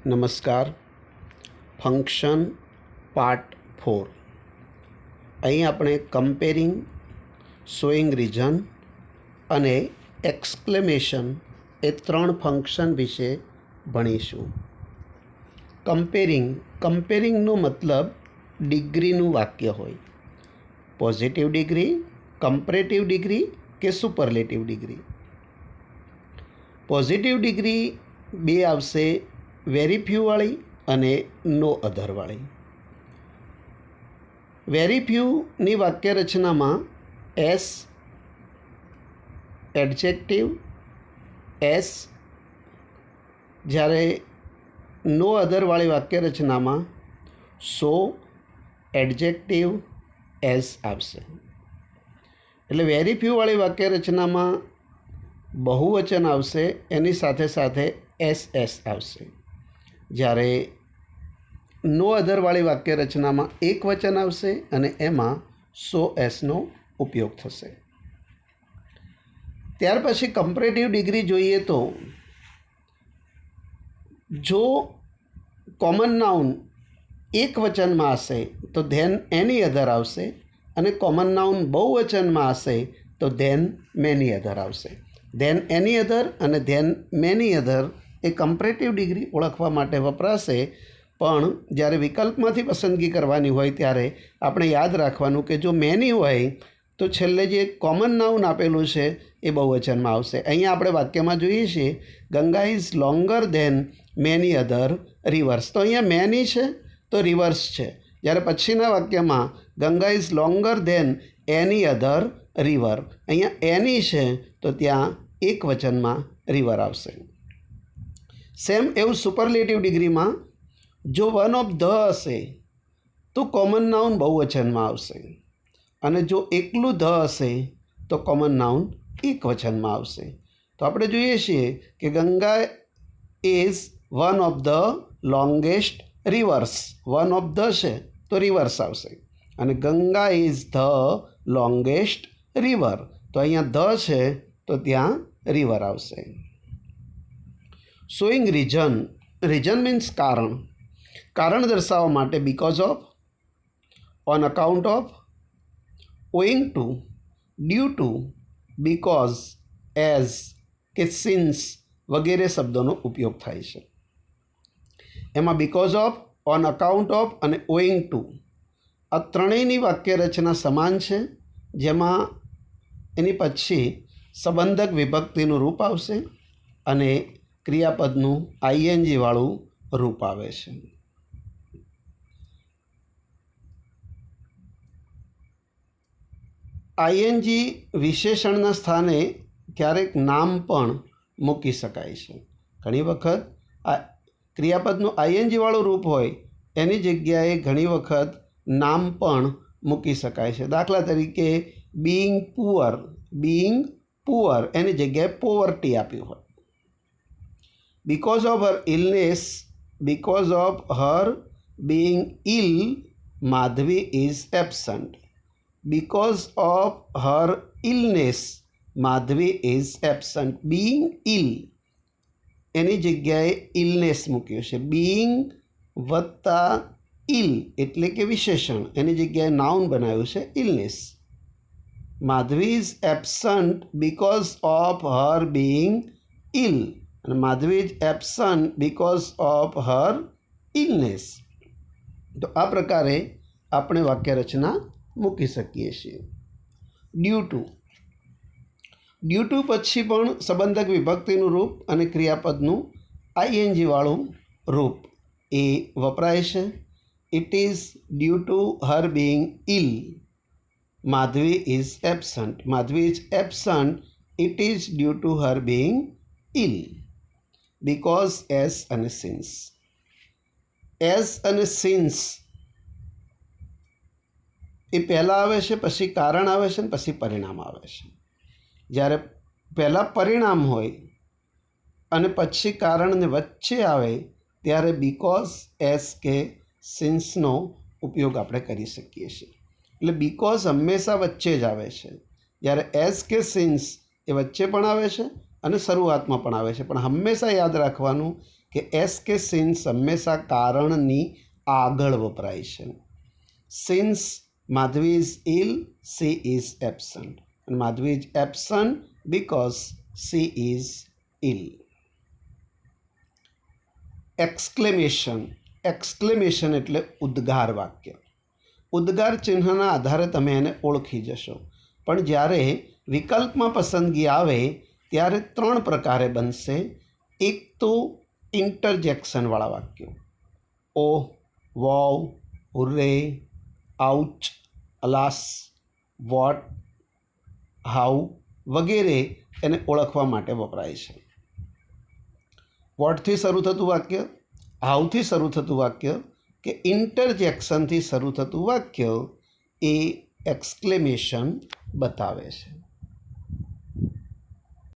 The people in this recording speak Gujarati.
નમસ્કાર. Function part 4. અહીં આપણે કમ્પેરિંગ, શોઈંગ રીઝન અને એક્સક્લેમેશન એ 3 ફંક્શન વિશે ભણીશું. કમ્પેરિંગનો મતલબ ડિગ્રીનું વાક્ય હોય. પોઝિટિવ ડિગ્રી, કમ્પેરેટિવ ડિગ્રી કે સુપરલેટિવ ડિગ્રી. પોઝિટિવ ડિગ્રી બે આવશે, વેરી ફ્યુવાળી અને નો અધરવાળી. વેરી ફ્યુની વાક્ય રચનામાં એસ એડજેક્ટિવ, એસ, જ્યારે નો અધરવાળી વાક્ય રચનામાં સો એડજેક્ટિવ, એસ આવશે. એટલે વેરી ફ્યુવાળી વાક્ય રચનામાં બહુવચન આવશે, એની સાથે સાથે એસ આવશે. જ્યારે નો અધરવાળી વાક્ય રચનામાં એક વચન આવશે અને એમાં સો એસનો ઉપયોગ થશે. ત્યાર પછી કમ્પેરેટિવ ડિગ્રી જોઈએ તો જો કોમન નાઉન એક વચનમાં હશે તો ધેન એની અધર આવશે, અને કોમન નાઉન બહુવચનમાં હશે તો ધેન મેની અધર આવશે. ધેન એની અધર અને ધેન મેની અધર એ કમ્પેરેટિવ ડિગ્રી ઓળખવા માટે વપરાશે. પણ જ્યારે વિકલ્પમાંથી પસંદગી કરવાની હોય ત્યારે આપણે યાદ રાખવાનું કે જો મેની હોય તો છેલ્લે જે કોમન નાઉન આપેલું છે એ બહુવચનમાં આવશે. અહીંયા આપણે વાક્યમાં જોઈએ છીએ Ganga is longer than many other rivers, તો અહીંયા મેની છે તો રિવર્સ છે. જ્યારે પછીના વાક્યમાં Ganga is longer than any other river, અહીંયા એની છે તો ત્યાં એક વચનમાં રિવર આવશે. સેમ એવું સુપરલેટિવ ડિગ્રીમાં જો વન ઓફ ધ હશે તો કોમન નાઉન બહુવચનમાં આવશે, અને જો એકલું ધ હશે તો કોમન નાઉન એક વચનમાં આવશે. તો આપણે જોઈએ છીએ કે Ganga is one of the longest reverse, one of the છે તો રિવર્સ આવશે, અને Ganga is the longest river, તો અહીંયા ધ છે તો ત્યાં રિવર આવશે. શોઈંગ રીઝન, રીઝન મીન્સ કારણ દર્શાવવા માટે because of, on account of, owing to, due to, because, as કે સિન્સ વગેરે શબ્દોનો ઉપયોગ થાય છે. એમાં because of, on account of અને ઓઈંગ ટુ આ ત્રણેયની વાક્ય રચના સમાન છે, જેમાં એની પછી સંબંધક વિભક્તિનું રૂપ આવશે અને ક્રિયાપદનું આઈએનજી વાળું રૂપ આવે છે. આઈએનજી વિશેષણના સ્થાને ક્યારેક નામ પણ મૂકી શકાય છે. ઘણી વખત આ ક્રિયાપદનું આઈએનજી વાળું રૂપ હોય એની જગ્યાએ ઘણી વખત નામ પણ મૂકી શકાય છે. દાખલા તરીકે બીઈંગ પુઅર એની જગ્યાએ પોવર્ટી આપ્યું હોય. Because of her illness, because of her being ill, Madhvi is absent. Because of her illness, Madhvi is absent. Being ill એની જગ્યાએ ઇલનેસ મૂક્યું છે. બીઈંગ વત્તા ઇલ એટલે કે વિશેષણ, એની જગ્યાએ નાઉન બનાવ્યું છે illness. Madhavi is absent because of her being ill, અને Madhavi is absent because of her illness. તો આ પ્રકારે આપણે વાક્ય રચના મૂકી શકીએ છીએ. ડ્યુ ટુ પછી પણ સંબંધક વિભક્તિનું રૂપ અને ક્રિયાપદનું આઈએનજી વાળું રૂપ એ વપરાય છે. It is due to her being ill, Madhavi is absent. Madhavi is absent, it is due to her being ill. Because, as અને સિન્સ. એઝ અને સિન્સ એ પહેલાં આવે છે, પછી કારણ આવે છે, અને પછી પરિણામ આવે છે. જ્યારે પહેલાં પરિણામ હોય અને પછી કારણને વચ્ચે આવે ત્યારે બીકોઝ, એઝ કે સિન્સનો ઉપયોગ આપણે કરી શકીએ છીએ. એટલે બીકોઝ હંમેશા વચ્ચે જ આવે છે, જ્યારે એઝ કે સિન્સ એ વચ્ચે પણ આવે છે અને શરૂઆતમાં પણ આવે છે. પણ હંમેશા યાદ રાખવાનું કે એસ કે સિન્સ હંમેશા કારણની આગળ વપરાય છે. Since Madhavi is ill, she is absent. અને Madhavi is absent because she is ill. Exclamation. Exclamation એટલે ઉદ્ગાર વાક્ય. ઉદ્ગાર ચિહ્નના આધારે તમે એને ઓળખી જશો. પણ જ્યારે વિકલ્પમાં પસંદગી આવે ત્યારે 3 પ્રકારે બનશે. એક તો ઇન્ટરજેક્શનવાળા વાક્યો, ઓ, વોવ, હુર્રે, આઉચ, અલાસ, વોટ, હાઉ વગેરે એને ઓળખવા માટે વપરાય છે. વોટથી શરૂ થતું વાક્ય, હાઉથી શરૂ થતું વાક્ય કે ઇન્ટરજેક્શનથી શરૂ થતું વાક્ય એ એક્સક્લેમેશન બતાવે છે.